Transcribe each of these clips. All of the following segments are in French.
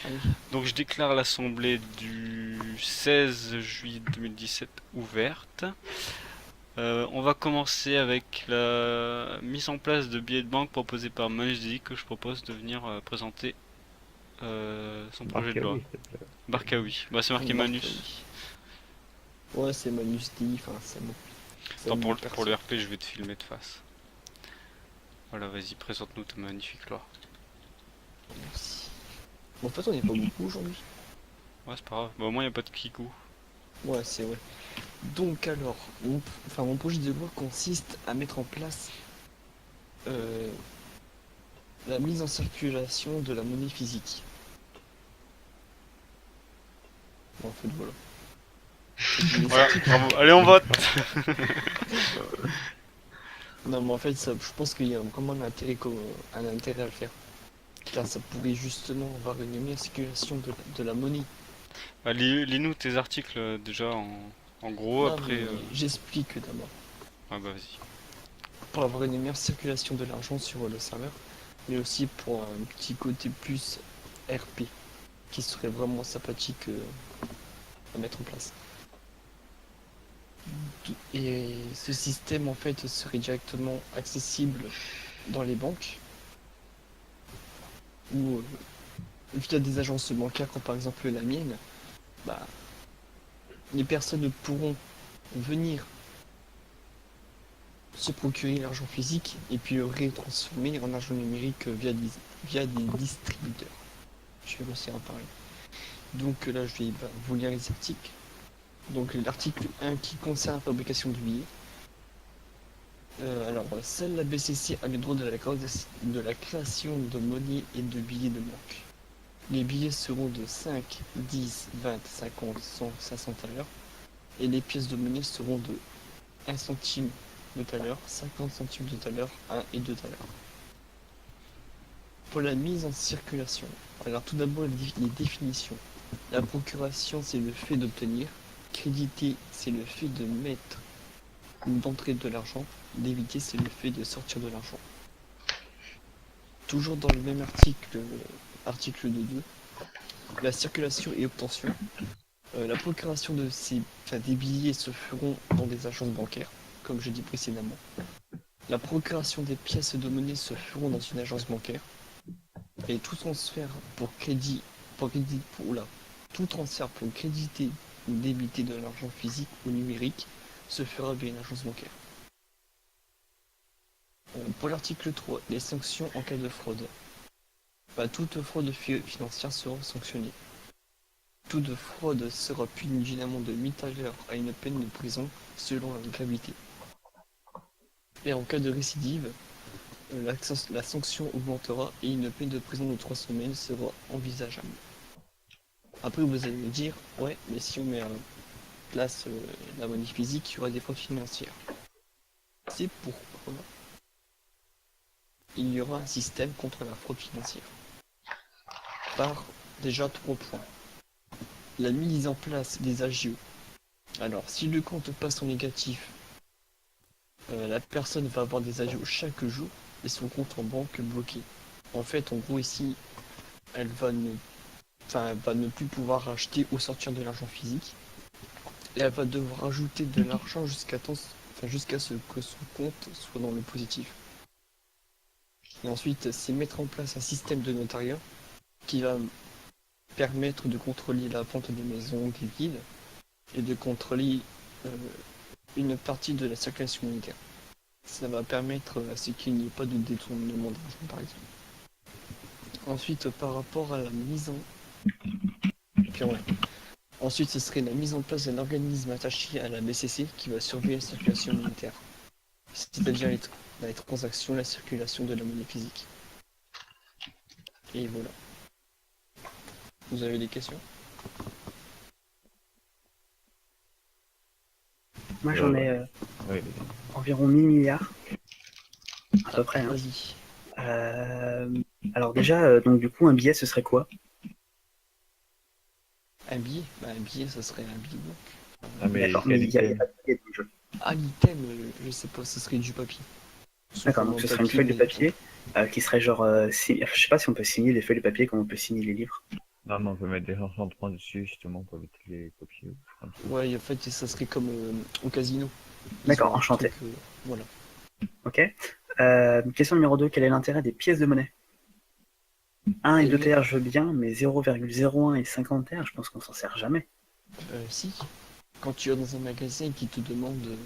Ah oui. Donc je déclare l'assemblée du 16 juillet 2017 ouverte. On va commencer avec la mise en place de billets de banque proposé par Manjdi que je propose de venir présenter son projet de loi. Barkaoui, s'il te plaît. Barkawi. Bah c'est marqué Embarque, Manus. oui. Ouais, c'est Manus D, enfin, c'est bon. C'est le Attends, nom pour le perso. RP, je vais te filmer de face. Voilà, vas-y, présente-nous ta magnifique loi. Merci. Bon, en fait, on n'est pas beaucoup aujourd'hui. Ouais, c'est pas grave. Bah, au moins, y a pas de kikou. Ouais, c'est vrai. Donc alors, mon projet de loi consiste à mettre en place euh, la mise en circulation de la monnaie physique. Bon, en fait, voilà. Donc, les Voilà, articles. bravo. Allez, on vote. Non, mais en fait, ça, je pense qu'il y a vraiment un intérêt à le faire. Car ça pourrait justement avoir une meilleure circulation de la monnaie. Bah, lis-nous tes articles déjà en gros, Non, après. mais j'explique d'abord. Ouais, bah, vas-y. Pour avoir une meilleure circulation de l'argent sur le serveur, mais aussi pour un petit côté plus RP, qui serait vraiment sympathique à mettre en place. Et ce système en fait serait directement accessible dans les banques ou via des agences bancaires comme par exemple la mienne. Bah, les personnes pourront venir se procurer l'argent physique et puis le rétransformer en argent numérique via des distributeurs. Je vais aussi en parler. Donc là, je vais vous lire les articles. Donc l'article 1 qui concerne la fabrication du billet. Alors, seule la BCC a le droit de la création de monnaie et de billets de banque. Les billets seront de 5, 10, 20, 50, 100, 500 à l'heure. Et les pièces de monnaie seront de 1 centime de à l'heure, 50 centimes de à l'heure, 1 et 2 à l'heure. Pour la mise en circulation. Alors tout d'abord les définitions. La procuration, c'est le fait d'obtenir. Créditer, c'est le fait de mettre ou d'entrer de l'argent. Débiter, c'est le fait de sortir de l'argent. Toujours dans le même article, article 2.2, la circulation et obtention. La procuration des billets se feront dans des agences bancaires, comme je dis précédemment. La procuration des pièces de monnaie se feront dans une agence bancaire. Et tout transfert tout transfert pour créditer ou débiter de l'argent physique ou numérique se fera via une agence bancaire. Pour l'article 3, les sanctions en cas de fraude. Toute fraude financière sera sanctionnée. Toute fraude sera punie d'une amende de 1000 $ à une peine de prison selon la gravité. Et en cas de récidive, la sanction augmentera et une peine de prison de 3 semaines sera envisageable. Après, vous allez me dire, ouais, mais si on met en place la monnaie physique, il y aura des fraudes financières. C'est pourquoi il y aura un système contre la fraude financière. Par déjà 3 points. La mise en place des AGO. Alors, si le compte passe en négatif, la personne va avoir des AGO chaque jour et son compte en banque bloqué. En fait, en gros, ici, elle va ne plus pouvoir acheter ou sortir de l'argent physique. Et elle va devoir ajouter de l'argent jusqu'à ce que son compte soit dans le positif. Et ensuite, c'est mettre en place un système de notariat qui va permettre de contrôler la vente des maisons, des villes, et de contrôler euh, une partie de la circulation monétaire. Ça va permettre à ce qu'il n'y ait pas de détournement d'argent, par exemple. Ensuite, par rapport à la mise en... Puis, ouais. Ensuite, ce serait la mise en place d'un organisme attaché à la BCC qui va surveiller la circulation monétaire, c'est-à-dire les transactions, la circulation de la monnaie physique. Et voilà. Vous avez des questions? Moi, j'en Ouais. ai Oui, environ 1000 milliards, à peu près. Hein. Vas-y. Alors déjà, donc du coup, un billet, ce serait quoi? Un billet? Un billet, ça serait un billet de banque. ah, mais D'accord, quel mais il n'y a item? pas de billet dans le jeu. Ah, l'item, je sais pas, ce serait du papier. Sous D'accord, donc format ce serait une papier, feuille de mais bon. papier qui serait genre... je sais pas si on peut signer les feuilles de papier comme on peut signer les livres. Non, mais on peut mettre des enchantements dessus justement pour éviter les copier. Ou comme ça. Ouais, en fait, ça serait comme au casino. Ils D'accord, ont un enchanté. truc, voilà. Ok. Question numéro 2. Quel est l'intérêt des pièces de monnaie? 1 et Et 2 mais, TR, je veux bien, mais 0,01 et 50 TR, je pense qu'on s'en sert jamais. si, quand tu vas dans un magasin et qu'ils te demandent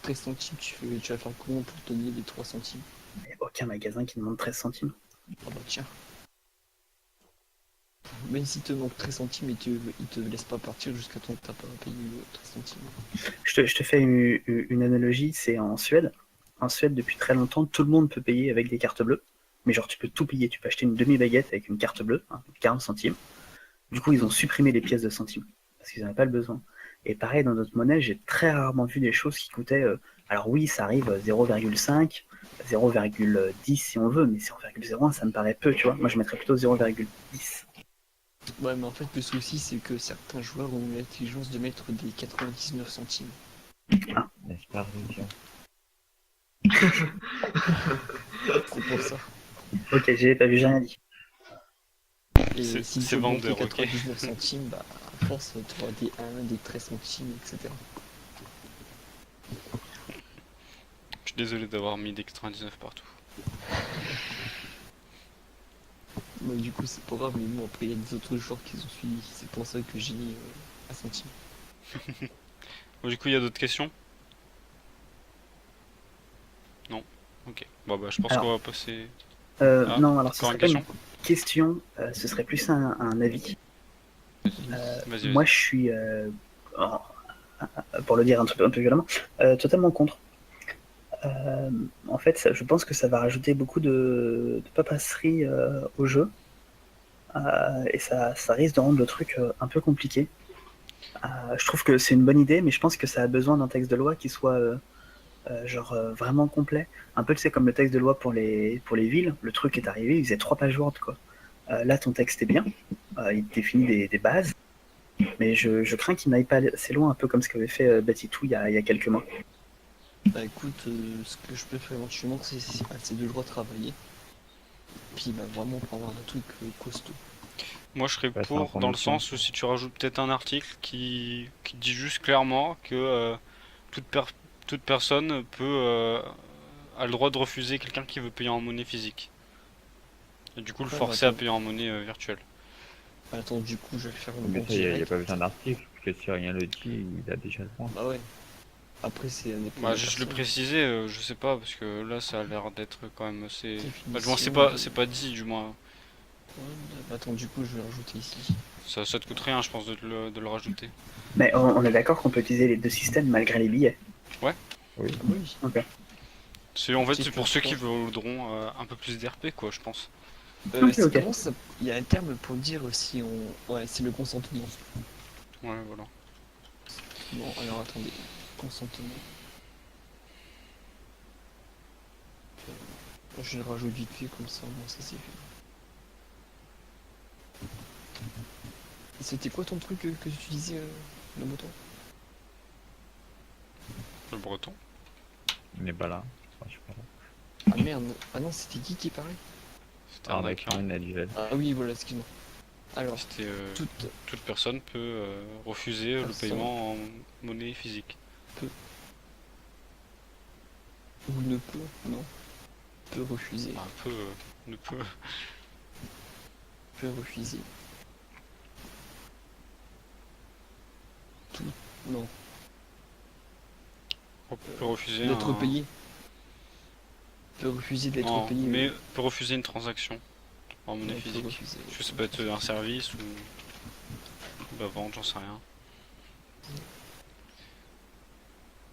13 centimes, tu vas faire comment pour te donner les 3 centimes? Il n'y a aucun magasin qui demande 13 centimes. Ah bah tiens. Même s'il te manque 13 centimes, il te laisse pas partir jusqu'à temps que t'as pas payé 13 centimes. Je te fais une analogie, c'est en Suède. En Suède, depuis très longtemps, tout le monde peut payer avec des cartes bleues. Mais genre, tu peux tout payer. Tu peux acheter une demi-baguette avec une carte bleue, hein, 40 centimes. Du coup, ils ont supprimé les pièces de centimes. Parce qu'ils n'en avaient pas le besoin. Et pareil, dans notre monnaie, j'ai très rarement vu des choses qui coûtaient. Alors oui, ça arrive 0,5, 0,10 si on veut, mais 0,01, ça me paraît peu, tu vois. Moi, je mettrais plutôt 0,10. Ouais, mais en fait, le souci, c'est que certains joueurs ont eu l'intelligence de mettre des 99 centimes. N'est-ce pas, religion? C'est pour ça. Ok, j'ai pas vu, j'ai rien dit. Et si C'est tu augmentes les vendeur, ok. 99 centimes, bah, à force, tu auras des 1, des 13 centimes, etc. Je suis désolé d'avoir mis des 99 partout. Mais du coup, c'est pas grave, mais bon, après, il y a des autres joueurs qui ont suivi. C'est pour ça que j'ai mis un centime. Bon, du coup, il y a d'autres questions? Non? Ok. Bon, bah, je pense Alors, qu'on va passer. Ah, non, alors ce encore serait une pas question? une question, ce serait plus un avis. Vas-y, Moi, vas-y. je suis, pour le dire un peu violemment, totalement contre. En fait, je pense que ça va rajouter beaucoup de papasserie au jeu. Et ça risque de rendre le truc un peu compliqué. Je trouve que c'est une bonne idée, mais je pense que ça a besoin d'un texte de loi qui soit vraiment complet. Un peu, tu sais, comme le texte de loi pour les villes. Le truc est arrivé, il faisait 3 pages Word, quoi. Là, ton texte est bien. Il définit des bases. Mais je crains qu'il n'aille pas assez loin, un peu comme ce qu'avait fait Batitou il y a quelques mois. Bah écoute, ce que je peux faire éventuellement, c'est de le retravailler. Puis bah vraiment pour avoir un truc costaud. Moi, je serais Ça va être en pour, dans le commission. sens où si tu rajoutes peut-être un article qui dit juste clairement que toute, toute personne a le droit de refuser quelqu'un qui veut payer en monnaie physique. Et du coup, le Ouais, bah forcer à attends, payer en monnaie virtuelle. attends, du coup, je vais faire une Mais en ça, il n'y a direct. pas besoin d'article, parce que si rien le dit, il a déjà le droit. Bah ouais. Après, c'est dépend Bah, des juste le personnes. préciser, je sais pas, parce que là, ça a l'air d'être quand même assez. Bah, du moins, Définition de. c'est pas dit, du moins. Ouais, bah attends, du coup, je vais rajouter ici. Ça te coûte rien, je pense, de le rajouter. Mais on est d'accord qu'on peut utiliser les deux systèmes malgré les billets. Ouais. Oui. Ah bah oui. Ok. En fait, C'est c'est pour pour ceux toi. qui voudront un peu plus d'RP, quoi, je pense. Ok. Comment ça. Il y a un terme pour dire si on. Ouais, c'est le consentement. Ouais, voilà. Bon, alors attendez. Consentement. Je le rajoute vite fait comme ça, bon, ça c'est fait. C'était quoi ton truc que tu disais, le moto? Le breton. Il n'est pas là. Enfin, je sais pas là. Ah merde, ah non, c'était qui parlait? C'était Arnaquant, arnaquant. il a dit là. Ah oui, voilà, excuse-moi. Alors, C'était toute toute personne peut refuser le personne paiement en monnaie physique. peut ou ne peut, non, peut refuser, Enfin, peut, ne peut. peut refuser. Tout, non, Peut refuser d'être un. payé. Peut refuser d'être Non, payé. mais peut refuser une transaction en monnaie Ouais, peut physique. refuser. Parce que ça peut être un service ou la vente, j'en sais rien.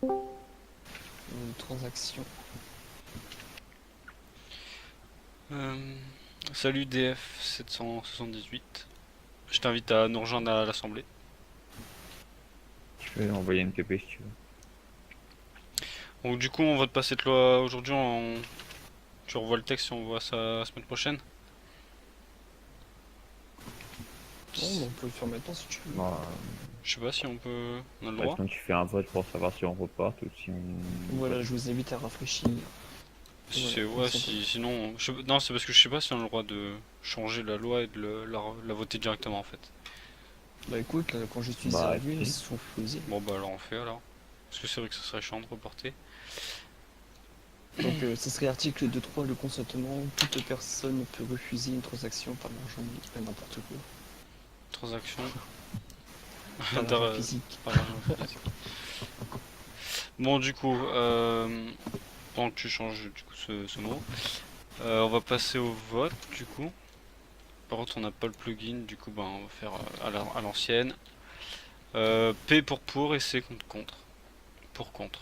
Une transaction. Euh, Salut DF778. Je t'invite à nous rejoindre à l'Assemblée. Tu peux envoyer une TP si tu veux. Donc du coup, on va te passer cette loi aujourd'hui. Tu revois le texte et on voit ça la semaine prochaine. Non, mais on peut le faire maintenant si tu veux. Bon, Je sais pas si on peut. On a le bah, droit. sinon tu fais un vote pour savoir si on reporte ou si on... Voilà, je vous invite à réfléchir. C'est Voilà, ouais, ils sont sinon, non, c'est parce que je sais pas si on a le droit de changer la loi et de la voter directement en fait. Bah écoute, là, quand je suis Bah, arrivé, ils si. sont faisés. Bon bah alors on fait alors. Parce que c'est vrai que ce serait chiant de reporter. Donc ce serait article 2.3, le consentement. Toute personne peut refuser une transaction par l'argent, n'importe quoi. Transaction. Par l'argent D'ar- physique. par l'argent physique. Bon du coup, pendant que tu changes du coup ce mot, on va passer au vote du coup. Par contre on n'a pas le plugin, du coup bah, on va faire à l'ancienne. P pour et C contre contre. Pour contre.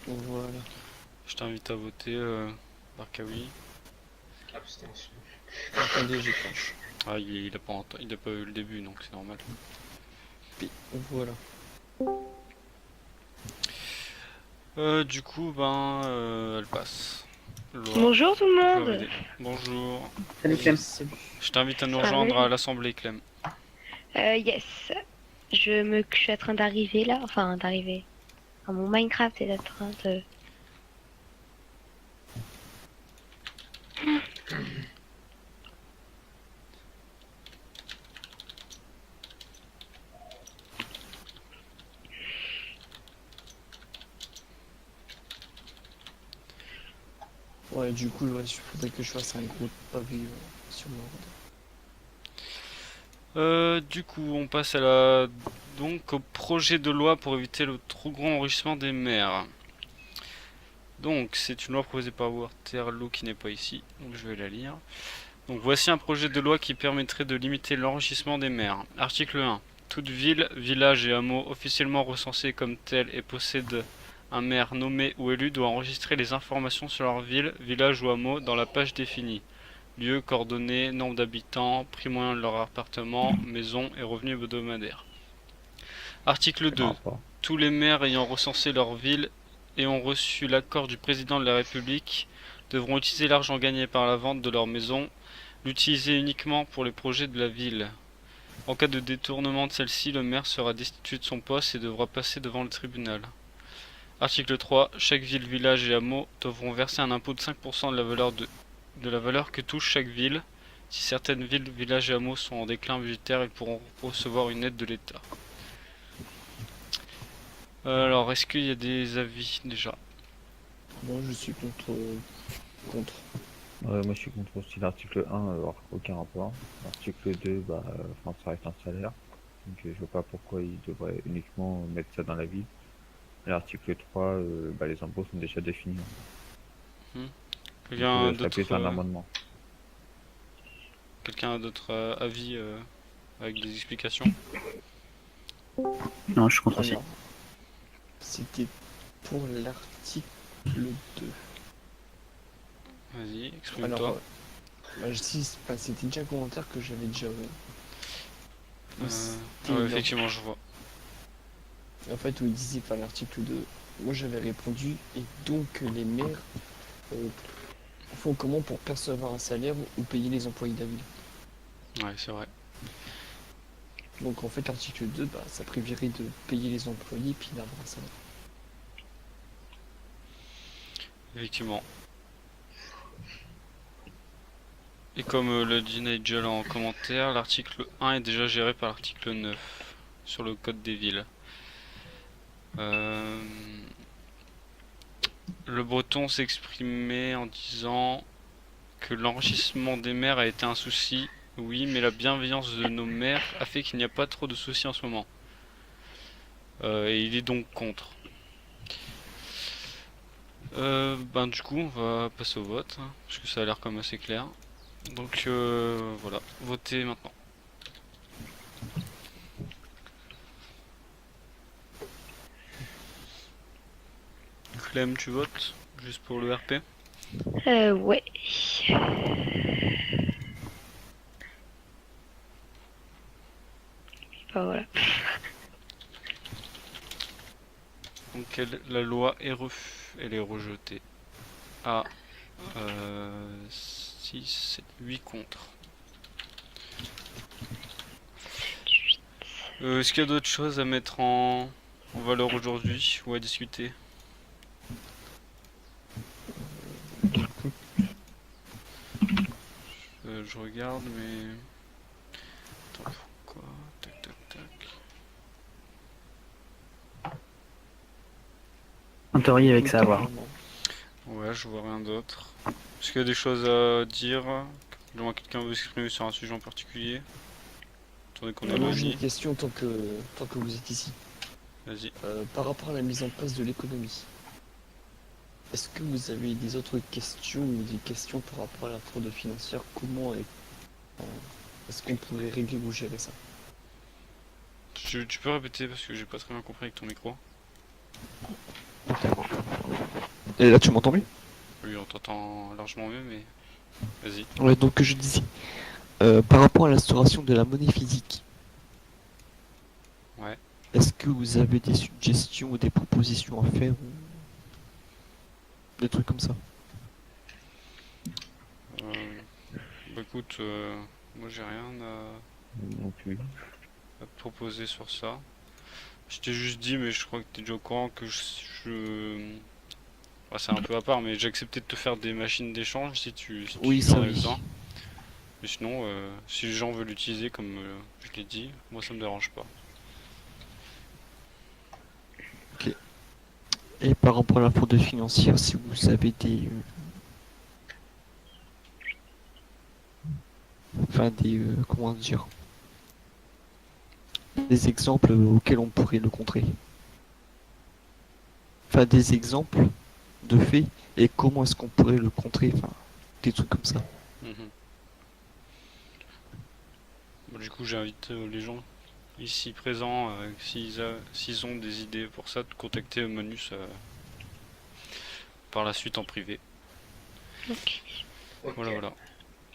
Donc voilà. Je t'invite à voter Barkawi. Abstention. Attendez, j'écranche. Ah il a pas eu le début donc c'est normal. P, voilà. Du coup ben elle passe. Loi. Bonjour tout le Loi monde. VD. Bonjour. Salut Clem. Salut. Je t'invite à nous Salut. rejoindre à l'Assemblée Clem. Yes. Je suis en train d'arriver là. Enfin, d'arriver. Enfin, mon Minecraft est en train de... Ouais, du coup, ouais, il faudrait que je fasse un gros pavé sur l'ordre. Du coup, on passe à la donc au projet de loi pour éviter le trop grand enrichissement des maires. Donc, c'est une loi proposée par Waterloo qui n'est pas ici, donc je vais la lire. Donc, voici un projet de loi qui permettrait de limiter l'enrichissement des maires. Article 1. Toute ville, village et hameau officiellement recensés comme tel et possède un maire nommé ou élu doit enregistrer les informations sur leur ville, village ou hameau dans la page définie. Lieu, coordonnées, nombre d'habitants, prix moyen de leur appartement, maison et revenus hebdomadaires. Article 2. Tous les maires ayant recensé leur ville et ont reçu l'accord du président de la République devront utiliser l'argent gagné par la vente de leur maison, l'utiliser uniquement pour les projets de la ville. En cas de détournement de celle-ci, le maire sera destitué de son poste et devra passer devant le tribunal. Article 3. Chaque ville, village et hameau devront verser un impôt de 5% de la valeur que touche chaque ville. Si certaines villes, villages et hameaux sont en déclin budgétaire, ils pourront recevoir une aide de l'État. Alors, est-ce qu'il y a des avis déjà? Moi, je suis contre. Moi je suis contre aussi l'article 1, aucun rapport. L'article 2, bah, enfin, ça reste un salaire. Donc je vois pas pourquoi ils devraient uniquement mettre ça dans la ville. Et l'article 3, bah, les impôts sont déjà définis. Quelqu'un Ça peut être un d'autre amendement. quelqu'un a d'autres avis avec des explications? Non, je suis contre aussi. Alors, c'était pour l'article 2. Vas-y, Alors, exprime-toi. c'était déjà un commentaire que j'avais déjà. Effectivement, je vois. En fait, où il disait par l'article 2, moi j'avais répondu, et donc les maires font comment pour percevoir un salaire ou payer les employés de la ville. Ouais, c'est vrai. Donc en fait, l'article 2, bah, ça prévirait de payer les employés puis d'avoir un salaire. Effectivement. Et comme le dit Nigel en commentaire, l'article 1 est déjà géré par l'article 9 sur le code des villes. Le breton s'exprimait en disant que l'enrichissement des maires a été un souci. Oui, mais la bienveillance de nos maires a fait qu'il n'y a pas trop de soucis en ce moment. Et il est donc contre. Du coup, on va passer au vote, hein, parce que ça a l'air comme assez clair. Donc voilà, votez maintenant. Clem, tu votes juste pour le RP? Ouais. Bah voilà. Donc la loi est elle est rejetée. À 6, 7, 8 contre. Est-ce qu'il y a d'autres choses à mettre en valeur aujourd'hui ou à discuter? Je regarde, mais... Attends, pourquoi? Tac, tac, tac. En théorie, avec ça à voir. Ouais, je vois rien d'autre. Est-ce qu'il y a des choses à dire? Du moins, quelqu'un veut s'exprimer sur un sujet en particulier? Attendez qu'on ait Moi j'ai l'envie. une question tant que vous êtes ici. Vas-y. Par rapport à la mise en place de l'économie, est-ce que vous avez des autres questions ou des questions par rapport à la fraude financière? Est-ce qu'on pourrait régler ou gérer ça? Tu peux répéter parce que j'ai pas très bien compris avec ton micro. Et là, tu m'entends mieux? Oui, on t'entend largement mieux, mais vas-y. Ouais, donc je disais, par rapport à l'instauration de la monnaie physique, Ouais. est-ce que vous avez des suggestions ou des propositions à faire ou des trucs comme ça? Bah écoute, moi j'ai rien Non plus. à te proposer sur ça. Je t'ai juste dit, mais je crois que t'es déjà au courant que bah, c'est un peu à part, mais j'ai accepté de te faire des machines d'échange si tu Oui, en ça avais oui. besoin. Mais sinon, si les gens veulent l'utiliser comme je l'ai dit, moi ça me dérange pas. Et par rapport à la fraude financière, si vous avez comment dire, des exemples auxquels on pourrait le contrer. Enfin, des exemples de faits et comment est-ce qu'on pourrait le contrer, enfin, des trucs comme ça. Mhm. Bon, du coup, j'invite les gens ici présents, s'ils ont des idées pour ça, de contacter Manus par la suite en privé. Ok. Ok. Voilà, voilà.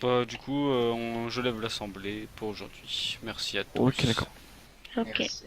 Bah, du coup, je lève l'assemblée pour aujourd'hui. Merci à tous. Ok, d'accord. Ok. Merci.